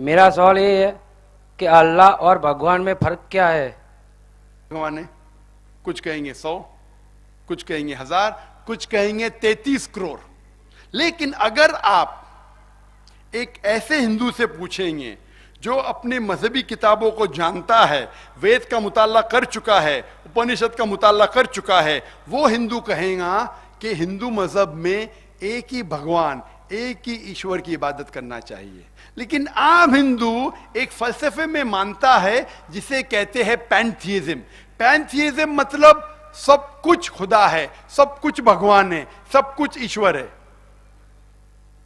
मेरा सवाल ये है कि अल्लाह और भगवान में फर्क क्या है? भगवान है, कुछ कहेंगे 100, कुछ कहेंगे 1000, कुछ कहेंगे 33 करोड़। लेकिन अगर आप एक ऐसे हिंदू से पूछेंगे जो अपने मजहबी किताबों को जानता है, वेद का मुताला कर चुका है, उपनिषद का मुताला कर चुका है, वो हिंदू कहेगा कि हिंदू मजहब में एक ही भगवान, एक ही ईश्वर की इबादत करना चाहिए। लेकिन आम हिंदू एक फलसफे में मानता है जिसे कहते हैं पैंथीइज्म। पैंथीइज्म मतलब सब कुछ खुदा है, सब कुछ भगवान है, सब कुछ ईश्वर है।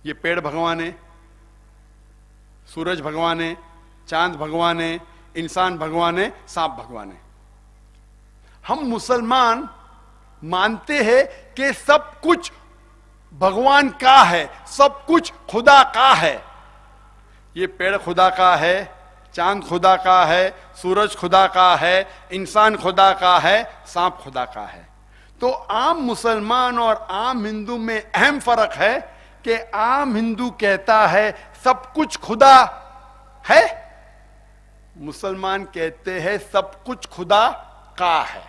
ये पेड़ भगवान है, सूरज भगवान है, चांद भगवान है, इंसान भगवान है, सांप भगवान है। हम मुसलमान मानते हैं कि सब कुछ भगवान का है, सब कुछ खुदा का है। ये पेड़ खुदा का है, चांद खुदा का है, सूरज खुदा का है, इंसान खुदा का है, सांप खुदा का है। तो आम मुसलमान और आम हिंदू में अहम फर्क है कि आम हिंदू कहता है सब कुछ खुदा है, मुसलमान कहते हैं सब कुछ खुदा का है।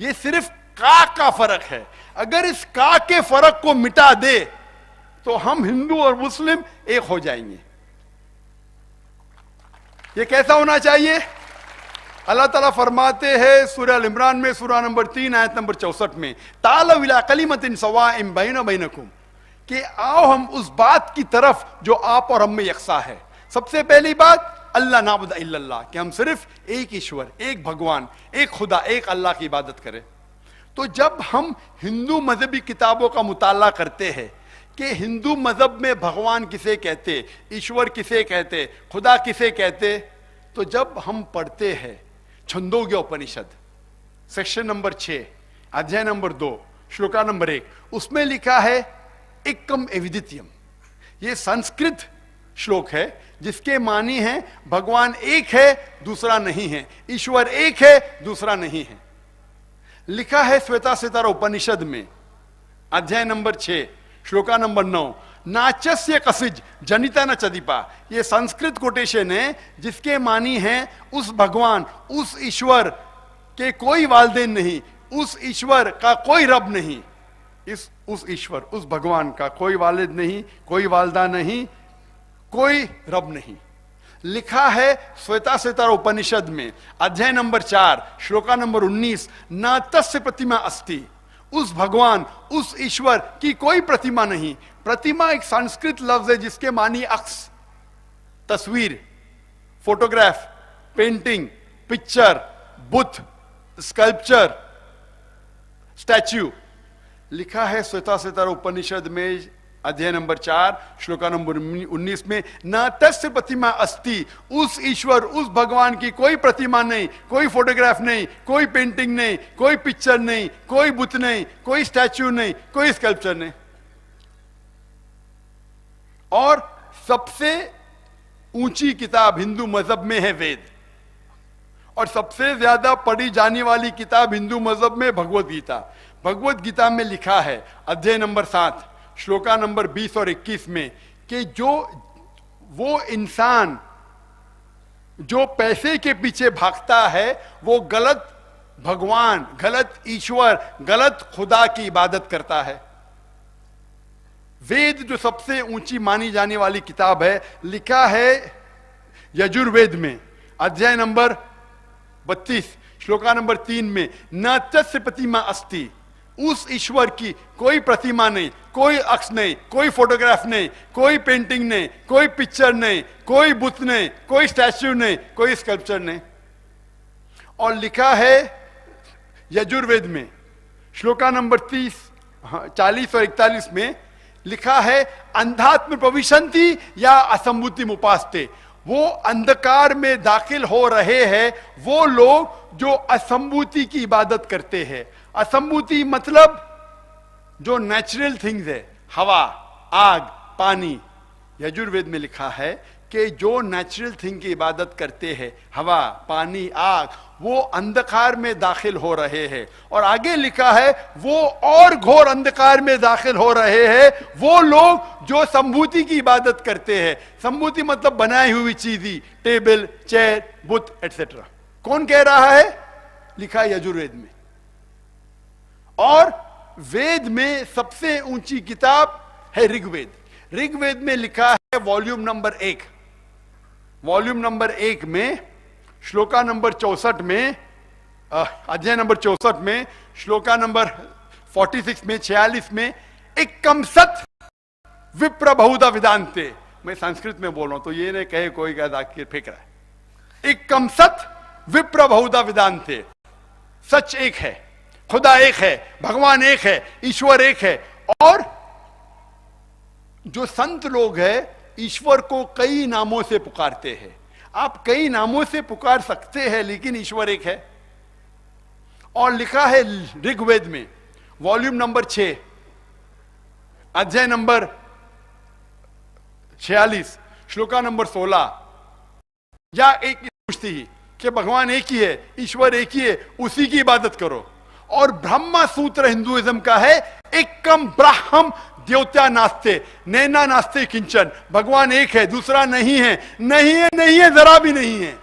ये सिर्फ का फर्क है। अगर इस का के फर्क को मिटा दे तो हम हिंदू और मुस्लिम एक हो जाएंगे। ये कैसा होना चाहिए? अल्लाह ताला फरमाते हैं सूरह अल इमरान में, सूरह नंबर 3 आयत नंबर 64 में, तालू इला कलिमतिन सवाइम बैना बैनकुम, कि आओ हम उस बात की तरफ जो आप और हम में यकसा है। सबसे पहली बात अल्लाह नाबुद इल्लल्लाह, कि हम सिर्फ एक ईश्वर, एक भगवान, एक खुदा, एक अल्लाह की इबादत करें। तो जब हम हिंदू मजहबी किताबों का मुताला करते हैं कि हिंदू मजहब में भगवान किसे कहते, ईश्वर किसे कहते, खुदा किसे कहते, तो जब हम पढ़ते हैं छंदोग्य उपनिषद सेक्शन नंबर 6 अध्याय नंबर 2 श्लोका नंबर 1, उसमें लिखा है एकम एविदित्यम। ये संस्कृत श्लोक है जिसके मानी है भगवान एक है, दूसरा नहीं है, ईश्वर एक है, दूसरा नहीं है। लिखा है श्वेताश्वेतार उपनिषद में अध्याय नंबर 6 श्लोका नंबर 9, नाचस्य कसिज जनिता न चदीपा। ये संस्कृत कोटेशन है जिसके मानी है उस भगवान, उस ईश्वर के कोई वालदेन नहीं, उस ईश्वर का कोई रब नहीं, उस ईश्वर, उस भगवान का कोई वालिद नहीं, कोई वालदा नहीं, कोई रब नहीं। लिखा है श्वेताश्वेतार उपनिषद में अध्याय नंबर 4 श्लोका नंबर 19, न तस्य प्रतिमा अस्ति। उस भगवान, उस ईश्वर की कोई प्रतिमा नहीं। प्रतिमा एक संस्कृत लफ्ज है जिसके मानी अक्स, तस्वीर, फोटोग्राफ, पेंटिंग, पिक्चर, बुत, स्कल्पचर, स्टैच्यू। लिखा है श्वेताश्वेतार उपनिषद में अध्याय नंबर 4 श्लोका नंबर 19 में, न तस्य प्रतिमा अस्ति। उस ईश्वर, उस भगवान की कोई प्रतिमा नहीं, कोई फोटोग्राफ नहीं, कोई पेंटिंग नहीं, कोई पिक्चर नहीं, कोई बुत नहीं, कोई स्टैच्यू नहीं, कोई स्कल्पचर नहीं। और सबसे ऊंची किताब हिंदू मजहब में है वेद, और सबसे ज्यादा पढ़ी जाने वाली किताब हिंदू मजहब में भगवत गीता। भगवत गीता में लिखा है अध्याय नंबर 7 श्लोका नंबर 20 और 21 में कि जो वो इंसान जो पैसे के पीछे भागता है वो गलत भगवान, गलत ईश्वर, गलत खुदा की इबादत करता है। वेद जो सबसे ऊंची मानी जाने वाली किताब है, लिखा है यजुर्वेद में अध्याय नंबर 32 श्लोका नंबर 3 में, न तस्य प्रतिमा अस्ति। उस ईश्वर की कोई प्रतिमा नहीं, कोई अक्ष नहीं, कोई फोटोग्राफ नहीं, कोई पेंटिंग नहीं, कोई पिक्चर नहीं, कोई बुत नहीं, कोई स्टैच्यू नहीं, कोई स्कल्पचर नहीं। और लिखा है यजुर्वेद में श्लोका नंबर 40 और 41 में लिखा है, अंधात्म प्रविशन्ति या असंभूति उपासते। वो अंधकार में दाखिल हो रहे हैं वो लोग जो असंभूति की इबादत करते हैं। असंभूति मतलब जो नेचुरल थिंग्स है, हवा, आग, पानी। यजुर्वेद में लिखा है कि जो नेचुरल थिंग की इबादत करते हैं, हवा, पानी, आग, वो अंधकार में दाखिल हो रहे हैं। और आगे लिखा है वो और घोर अंधकार में दाखिल हो रहे हैं वो लोग जो संभूति की इबादत करते हैं। संभूति मतलब बनाई हुई चीजें, टेबल, चेयर, बुत एटसेट्रा। कौन कह रहा है? लिखा है यजुर्वेद में। और वेद में सबसे ऊंची किताब है ऋग्वेद। ऋग्वेद में लिखा है वॉल्यूम नंबर 1, वॉल्यूम नंबर 1 में श्लोका नंबर 64 में, अध्याय नंबर 64 में, श्लोका नंबर 46 में, 46 में, एक कम सत विप्र बहुधा विदांते। मैं संस्कृत में बोल रहा हूं तो ये नहीं कहे कोई का दाखिल फेंक रहा है। एक कम सत विप्र बहुधा विदांते। सच एक है, खुदा एक है, भगवान एक है, ईश्वर एक है। और जो संत लोग हैं ईश्वर को कई नामों से पुकारते हैं। आप कई नामों से पुकार सकते हैं लेकिन ईश्वर एक है। और लिखा है ऋग्वेद में वॉल्यूम नंबर 6 अध्याय नंबर 46 श्लोका नंबर 16, या एक पूछती ही कि भगवान एक ही है, ईश्वर एक ही है, उसी की इबादत करो। और ब्रह्मा सूत्र हिंदुइज्म का है, एकम ब्राह्म देवता नास्ते नैना नास्ते किंचन। भगवान एक है, दूसरा नहीं है, नहीं है, नहीं है, जरा भी नहीं है।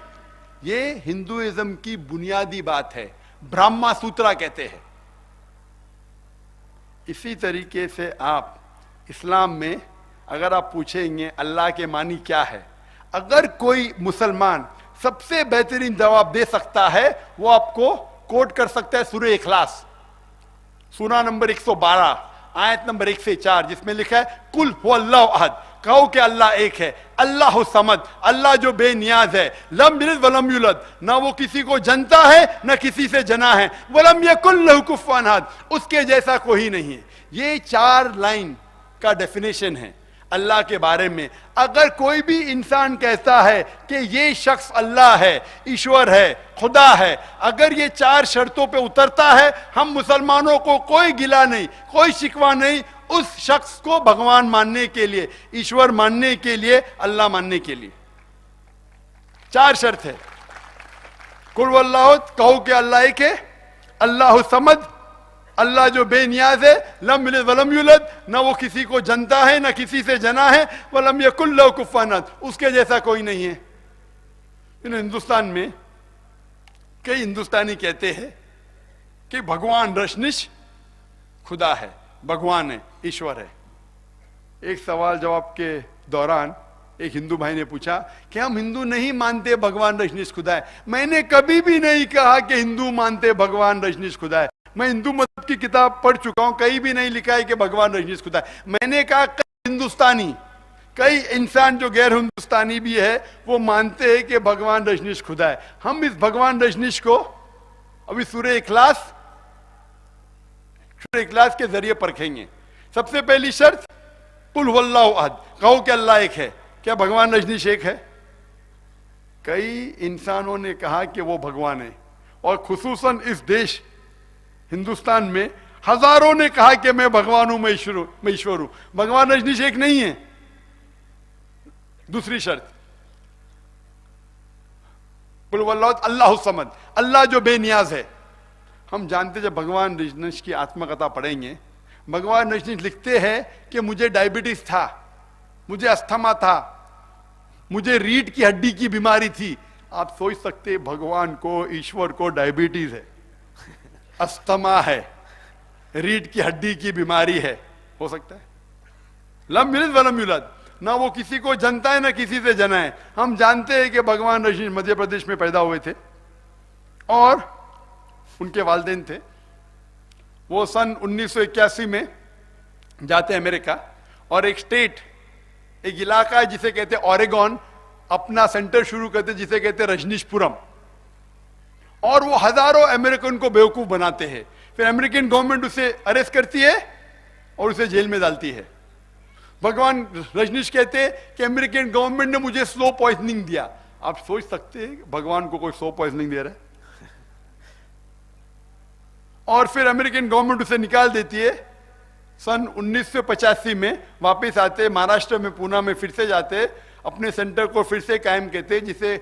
ये हिंदुइज्म की बुनियादी बात है, ब्रह्मा सूत्रा कहते हैं। इसी तरीके से आप इस्लाम में अगर आप पूछेंगे अल्लाह के मानी क्या है, अगर कोई मुसलमान सबसे बेहतरीन जवाब दे सकता है वो आपको कोट कर सकता है सूरह इखलास, सूरा नंबर 112 आयत नंबर 1 से 4, जिसमें लिखा है कुल हुवल्लाहु अहद। कहो कि अल्लाह एक है, अल्लाह समद, अल्लाह जो बेनियाज है, लम यलिद वलम यूलद, ना वो किसी को जनता है ना किसी से जना है, वलम यकुल लहू कुफुवन अहद, उसके जैसा कोई नहीं है। ये 4 लाइन का डेफिनेशन है अल्लाह के बारे में। अगर कोई भी इंसान कहता है कि ये शख्स अल्लाह है, ईश्वर है, खुदा है, अगर ये 4 शर्तों पे उतरता है, हम मुसलमानों को कोई गिला नहीं, कोई शिकवा नहीं उस शख्स को भगवान मानने के लिए, ईश्वर मानने के लिए, अल्लाह मानने के लिए। 4 शर्त है। कुल वल्लाहु, कहो कि अल्लाह एक है, अल्लाह समद, अल्लाह जो बेनियाज है, लम यलिद वलम यूलद, ना वो किसी को जनता है ना किसी से जना है, वलम यकुल लहू कुफुवन अहद, उसके जैसा कोई नहीं है। हिंदुस्तान में कई हिंदुस्तानी कहते हैं कि भगवान रजनीश खुदा है, भगवान है, ईश्वर है। एक सवाल जवाब के दौरान एक हिंदू भाई ने पूछा कि हम हिंदू नहीं मानते भगवान रजनीश खुदा है। मैंने कभी भी नहीं कहा कि हिंदू मानते भगवान रजनीश खुदा है। मैं हिंदू मत की किताब पढ़ चुका हूं, कहीं भी नहीं लिखा है कि भगवान रजनीश खुदा है। मैंने कहा कई हिंदुस्तानी, कई इंसान जो गैर हिंदुस्तानी भी है वो मानते हैं कि भगवान रजनीश खुदा है। हम इस भगवान रजनीश को अभी सूरह इखलास के जरिए परखेंगे। सबसे पहली शर्त कुल हुवल्लाहु अहद, कहो कि अल्लाह एक है। क्या भगवान रजनीश एक है? कई इंसानों ने कहा कि वो भगवान है, और खुसूसन इस देश हिंदुस्तान में हजारों ने कहा कि मैं भगवान हूं, मैं ईश्वर हूं। भगवान रजनीश एक नहीं है। दूसरी शर्त कुल हुवल्लाहु अहद, अल्लाह समद, अल्लाह जो बेनियाज है। हम जानते जब भगवान रजनीश की आत्मकथा पढ़ेंगे, भगवान रजनीश लिखते हैं कि मुझे डायबिटीज था, मुझे अस्थमा था, मुझे रीढ़ की हड्डी की बीमारी थी। आप सोच सकते भगवान को, ईश्वर को डायबिटीज है, अस्थमा है, रीढ़ की हड्डी की बीमारी है, हो सकता है? लम यलिद वलम यूलद, ना वो किसी को जनता है ना किसी से जना है। हम जानते हैं कि भगवान रजनीश मध्य प्रदेश में पैदा हुए थे और उनके वालिदैन थे। वो सन 1981 में जाते हैं अमेरिका, और एक स्टेट, एक इलाका है जिसे कहते हैं ओरेगॉन, अपना सेंटर शुरू करते जिसे कहते हैं रजनीशपुरम। और वो हजारों अमेरिकन को बेवकूफ बनाते हैं। फिर अमेरिकन गवर्नमेंट उसे अरेस्ट करती है और उसे जेल में डालती है। भगवान रजनीश कहते हैं कि अमेरिकन गवर्नमेंट ने मुझे स्लो पॉइजनिंग दिया। आप सोच सकते हैं भगवान को कोई स्लो पॉइजनिंग दे रहा है? और फिर अमेरिकन गवर्नमेंट उसे निकाल देती है। सन 1985 में वापस आते, महाराष्ट्र में पूना में फिर से जाते, अपने सेंटर को फिर से कायम कहते हैं, जिसे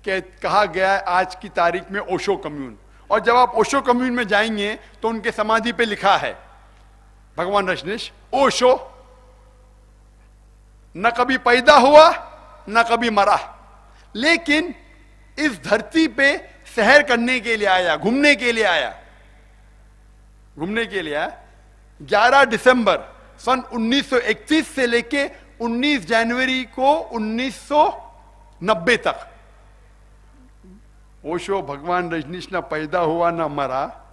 कहा गया है आज की तारीख में ओशो कम्यून। और जब आप ओशो कम्यून में जाएंगे तो उनके समाधि पे लिखा है, भगवान रजनीश ओशो न कभी पैदा हुआ न कभी मरा, लेकिन इस धरती पे सैर करने के लिए आया, घूमने के लिए आया, घूमने के लिए आया। 11 दिसंबर सन 1931 से लेके 19 जनवरी को 1990 तक ओशो, भगवान रजनीश न पैदा हुआ न मरा,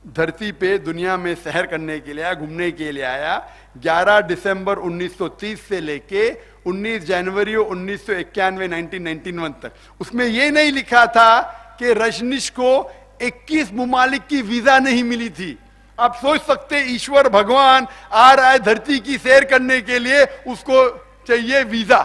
धरती पे दुनिया में सैर करने के लिए आया, घूमने के लिए आया। 11 दिसंबर 1930 से लेके 19 जनवरी 1991 1991 तक। उसमें यह नहीं लिखा था कि रजनीश को 21 मुमालिक की वीजा नहीं मिली थी। आप सोच सकते ईश्वर भगवान आ रहा है धरती की सैर करने के लिए, उसको चाहिए वीजा।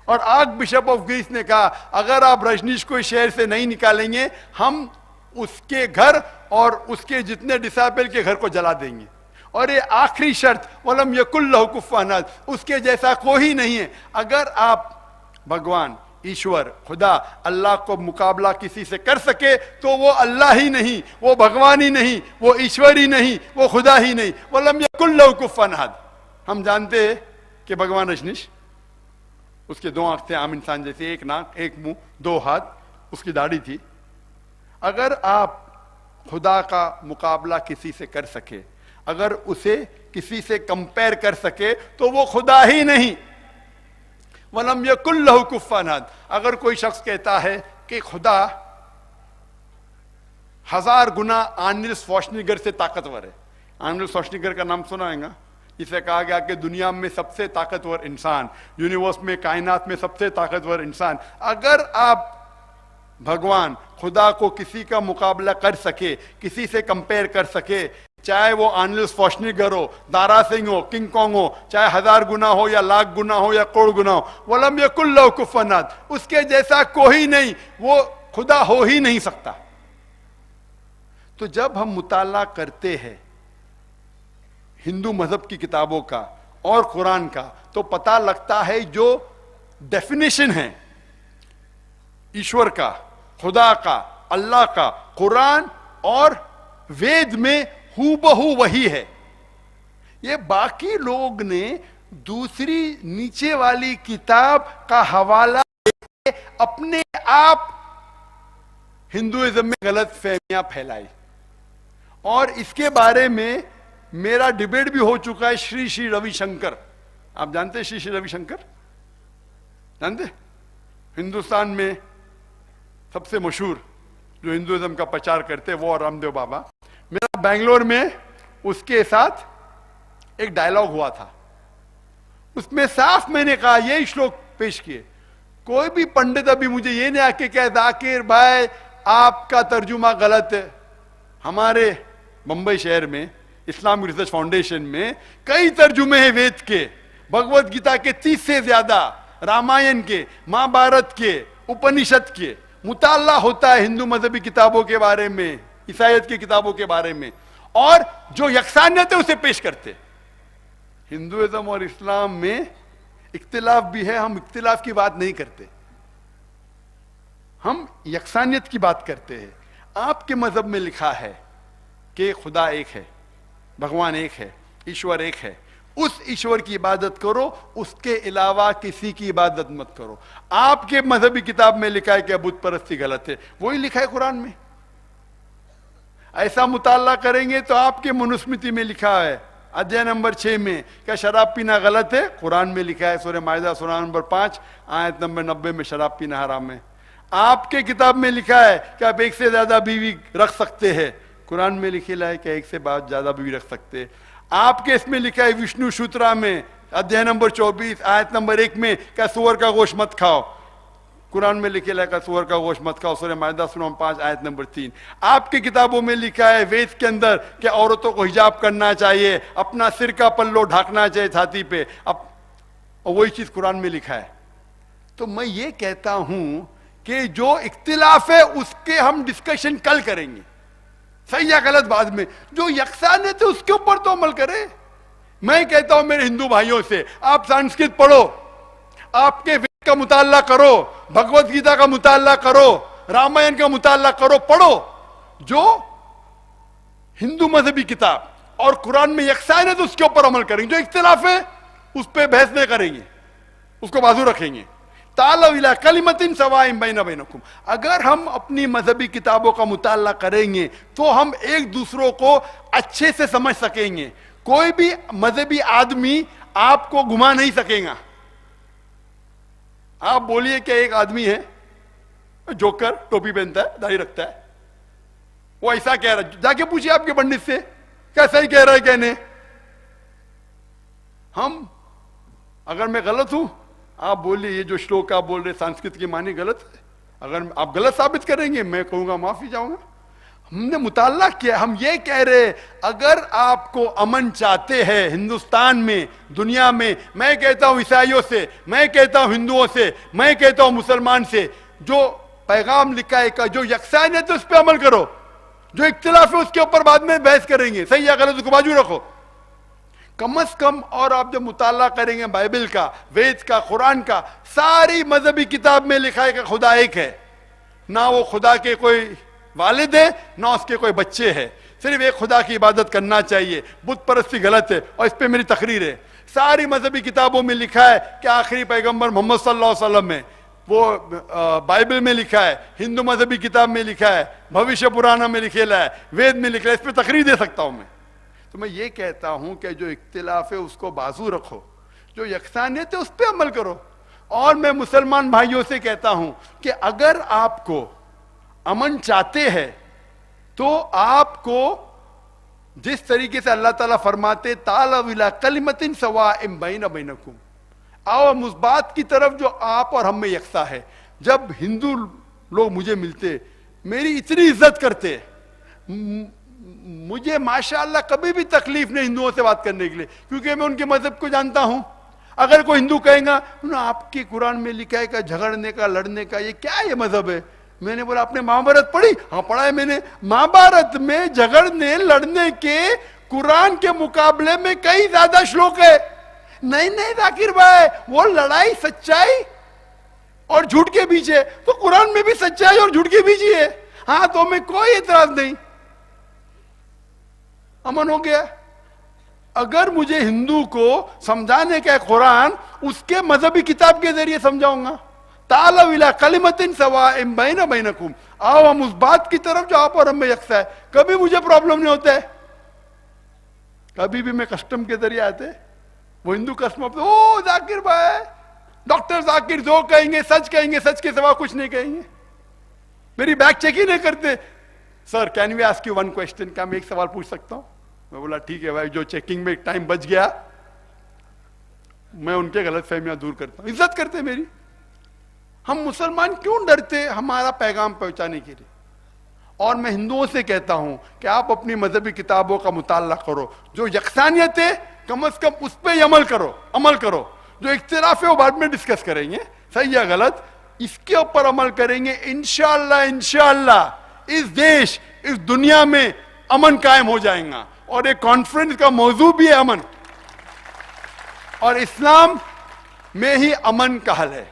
और आर्क बिशप ऑफ ग्रीस ने कहा अगर आप रजनीश को इस शहर से नहीं निकालेंगे, हम उसके घर और उसके जितने डिसाइपल के घर को जला देंगे। और ये आखिरी शर्त, वलम यकुल लहु कुफुवन अहद, उसके जैसा कोई नहीं है। अगर आप भगवान ईश्वर खुदा अल्लाह को मुकाबला किसी से कर सके तो वो अल्लाह ही नहीं, वो भगवान ही नहीं, वो ईश्वर ही नहीं, वो खुदा ही नहीं। वलम यकुल लहु कुफुवन अहद। हम जानते हैं कि भगवान रजनीश, उसके 2 आंख थे आम इंसान जैसे, 1 नाक 1 मुंह 2 हाथ, उसकी दाढ़ी थी। अगर आप खुदा का मुकाबला किसी से कर सके, अगर उसे किसी से कंपेयर कर सके तो वो खुदा ही नहीं। वलम यकुल लहु कुफुवन अहद। अगर कोई शख्स कहता है कि खुदा 1000 गुना आर्नल्ड श्वार्ज़नेगर से ताकतवर है, आर्नल्ड श्वार्ज़नेगर का नाम सुना है? इसे कहा गया कि दुनिया में सबसे ताकतवर इंसान, यूनिवर्स में, कायनात में सबसे ताकतवर इंसान। अगर आप भगवान खुदा को किसी का मुकाबला कर सके, किसी से कंपेयर कर सके, चाहे वो आर्नल्ड श्वार्ज़नेगर हो, दारा सिंह हो, किंग कॉन्ग हो, चाहे 1000 गुना हो या लाख गुना हो या करोड़ गुना हो, वलम यकुल लहु कुफुवन अहद, उसके जैसा कोई नहीं, वो खुदा हो ही नहीं सकता। तो जब हम मुताला करते हैं हिंदू मजहब की किताबों का और कुरान का, तो पता लगता है जो डेफिनेशन है ईश्वर का, खुदा का, अल्लाह का, कुरान और वेद में हूबहू वही है। ये बाकी लोग ने दूसरी नीचे वाली किताब का हवाला देके अपने आप हिंदुइज्म में गलत फहमियां फैलाई। और इसके बारे में मेरा डिबेट भी हो चुका है श्री श्री रविशंकर। आप जानते हैं श्री श्री रविशंकर? जानते? हिंदुस्तान में सबसे मशहूर जो हिंदुइज्म का प्रचार करते हैं वो और रामदेव बाबा। मेरा बेंगलोर में उसके साथ एक डायलॉग हुआ था, उसमें साफ मैंने कहा, यही श्लोक पेश किए। कोई भी पंडित अभी मुझे ये नहीं आके कहे जाकिर भाई आपका तर्जुमा गलत है। हमारे मुंबई शहर में इस्लामिक रिसर्च फाउंडेशन में कई तर्जुमे हैं वेद के, भगवत गीता के 30 से ज्यादा, रामायण के, महाभारत के, उपनिषद के। मुताला होता है हिंदू मजहबी किताबों के बारे में, ईसाईयत की किताबों के बारे में, और जो यकसानियत है उसे पेश करते। हिंदुइज्म और इस्लाम में इख्तिलाफ भी है, हम इख्तिलाफ की बात नहीं करते, हम यकसानियत की बात करते हैं। आपके मजहब में लिखा है कि खुदा एक है, भगवान एक है, ईश्वर एक है, उस ईश्वर की इबादत करो, उसके अलावा किसी की इबादत मत करो। आपके मजहबी किताब में लिखा है कि बुत परस्ती गलत है, वही लिखा है कुरान में। ऐसा मुताला करेंगे तो आपके मनुस्मृति में लिखा है अध्याय नंबर 6 में क्या शराब पीना गलत है, कुरान में लिखा है सूरह माइदा सूरह नंबर 5 आयत नंबर 90 में शराब पीना हराम है। आपके किताब में लिखा है कि आप एक से ज्यादा बीवी रख सकते हैं, कुरान में लिखा है कि एक से ज्यादा बीवी रख सकते हैं। आपके इसमें लिखा है विष्णु सूत्रा में अध्याय नंबर 24 आयत नंबर 1 में क्या सुअर का गोश्त मत खाओ, कुरान में लिखे है सुअर का गोश्त मत खाओ, सूरह माइदा सूरह 5 आयत नंबर 3। आपकी किताबों में लिखा है वेद के अंदर कि औरतों को हिजाब करना चाहिए, अपना सिर का पल्लो ढाकना चाहिए छाती पे, अब वही चीज कुरान में लिखा है। तो मैं ये कहता हूं कि जो इख्तिलाफ है उसके हम डिस्कशन कल करेंगे, सही या गलत बाद में। जो यकसानियत है उसके ऊपर तो अमल करे। मैं कहता हूं मेरे हिंदू भाइयों से, आप संस्कृत पढ़ो, आपके वेद का मुताला करो, भगवत गीता का मुताला करो, रामायण का मुताला करो, पढ़ो। जो हिंदू मजहबी किताब और कुरान में यकसान है तो उसके ऊपर अमल करेंगे, जो इख्तिलाफ है उस पर बहस नहीं करेंगे, उसको बाजू रखेंगे। तालव इला कलिमतिन सवाइम बैना बैनकुम। अगर हम अपनी मजहबी किताबों का मुताला करेंगे तो हम एक दूसरों को अच्छे से समझ सकेंगे। कोई भी मजहबी आदमी आपको घुमा नहीं सकेगा। आप बोलिए कि एक आदमी है जोकर, टोपी पहनता है, दाढ़ी रखता है, वो ऐसा कह रहा है, जाके पूछिए आपके पंडित से कैसा ही कह रहा है कहने। हम, अगर मैं गलत हूं, आप बोलिए ये जो श्लोक आप बोल रहे संस्कृत की मानी गलत है, अगर आप गलत साबित करेंगे मैं कहूंगा माफी चाहूंगा। हमने मुताला किया, हम ये कह रहे अगर आपको अमन चाहते हैं हिंदुस्तान में, दुनिया में, मैं कहता हूं ईसाइयों से, मैं कहता हूं हिंदुओं से, मैं कहता हूं मुसलमान से, जो पैगाम लिखा है का जो यकसान है तो उस पर अमल करो, जो इख्तिलाफ है उसके ऊपर बाद में बहस करेंगे, सही या गलत उसको बाजू रखो कम से कम। और आप जब मुताला करेंगे बाइबल का, वेद का, कुरान का, सारी मजहबी किताब में लिखा है कि खुदा एक है, ना वो खुदा के कोई वालिद है ना उसके कोई बच्चे हैं, सिर्फ एक खुदा की इबादत करना चाहिए, बुत परस्ती गलत है। और इस पे मेरी तकरीर है, सारी मजहबी किताबों में लिखा है कि आखिरी पैगंबर मोहम्मद सल्लल्लाहु अलैहि वसल्लम है, वो बाइबल में लिखा है, हिंदू मजहबी किताब में लिखा है, भविष्य पुराना में लिखेला है, वेद में लिखा है, इस पे तकरीर दे सकता हूं मैं। तो मैं ये कहता हूं कि जो इख्तिलाफ है उसको बाजू रखो, जो यकसानियत है उस पर अमल करो। और मैं मुसलमान भाइयों से कहता हूं कि अगर आपको अमन चाहते हैं तो आपको जिस तरीके से अल्लाह ताला फरमाते तालव इला कलिमतिन सवाइम बैना बैनकुम, आओ हम उस बात की तरफ जो आप और हम में यकसा है। जब हिंदू लोग मुझे मिलते, मेरी इतनी इज्जत करते, मुझे माशाअल्लाह कभी भी तकलीफ नहीं हिंदुओं से बात करने के लिए, क्योंकि मैं उनके मजहब को जानता हूं। अगर कोई हिंदू कहेगा आपके कुरान में लिखा है कि झगड़ने का, लड़ने का, ये क्या ये मजहब है? मैंने बोला आपने महाभारत पढ़ी? हाँ पढ़ा है मैंने। महाभारत में झगड़ने लड़ने के कुरान के मुकाबले में कई ज्यादा श्लोक है। नहीं नहीं जाकिर भाई, वो लड़ाई सच्चाई और झूठ के बीच है, तो कुरान में भी सच्चाई और झूठ के बीच ही है। हाँ तो मैं कोई एतराज नहीं, अमन हो गया। अगर मुझे हिंदू को समझाने का कुरान उसके मजहबी किताब के जरिए समझाऊंगा, तालव इला कलिमतिन सवाइम बैना बैनकुम, आओ हम उस बात की तरफ जो आप और हम में यकसा है, कभी मुझे प्रॉब्लम नहीं होता है। कभी भी मैं कस्टम के जरिए आते, वो हिंदू कस्टम, ओ जाकिर भाई, डॉक्टर जाकिर जो कहेंगे सच कहेंगे, सच के सिवा कुछ नहीं कहेंगे, मेरी बैग चेक ही नहीं करते। Sir can we ask you one question, क्या मैं एक सवाल पूछ सकता हूं? मैं बोला ठीक है भाई, जो चेकिंग में टाइम बच गया मैं उनके गलत फहमियां दूर करता हूं, इज्जत करते मेरी। हम मुसलमान क्यों डरते हमारा पैगाम पहुंचाने के लिए? और मैं हिंदुओं से कहता हूं कि आप अपनी मजहबी किताबों का मुताला करो, जो यकसानियत है कम से कम उस पर अमल करो, अमल करो। जो इख्तिलाफ है वो बाद में डिस्कस करेंगे, सही या गलत, इसके ऊपर अमल करेंगे। इंशाअल्लाह इंशाअल्लाह इस देश, इस दुनिया में अमन कायम हो जाएगा। और एक कॉन्फ्रेंस का मौजू भी है अमन, और इस्लाम में ही अमन का हल है।